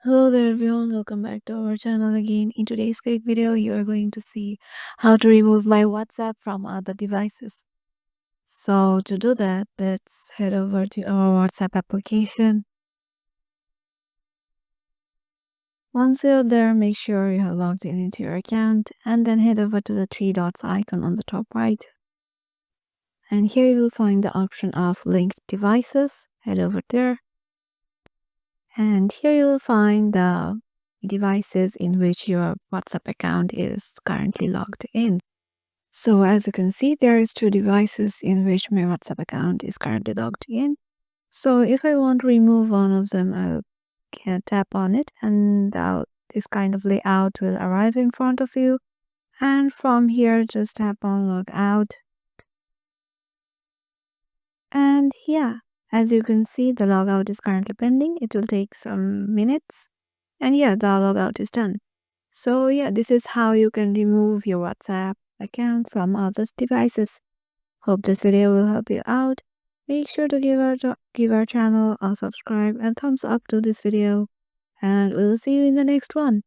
Hello there everyone, welcome back to our channel again. In today's quick video, you are going to see how to remove my WhatsApp from other devices. So to do that, let's head over to our WhatsApp application. Once you're there, make sure you have logged in into your account and then head over to the three dots icon on the top right. And here you will find the option of linked devices. Head over there. And here you will find the devices in which your WhatsApp account is currently logged in. So as you can see, there is two devices in which my WhatsApp account is currently logged in. So if I want to remove one of them, I can tap on it and this kind of layout will arrive in front of you. And from here, just tap on log out. And yeah, as you can see, the logout is currently pending. It will take some minutes. And yeah, the logout is done. So yeah, this is how you can remove your WhatsApp account from others' devices. Hope this video will help you out. Make sure to give our channel a subscribe and thumbs up to this video. And we'll see you in the next one.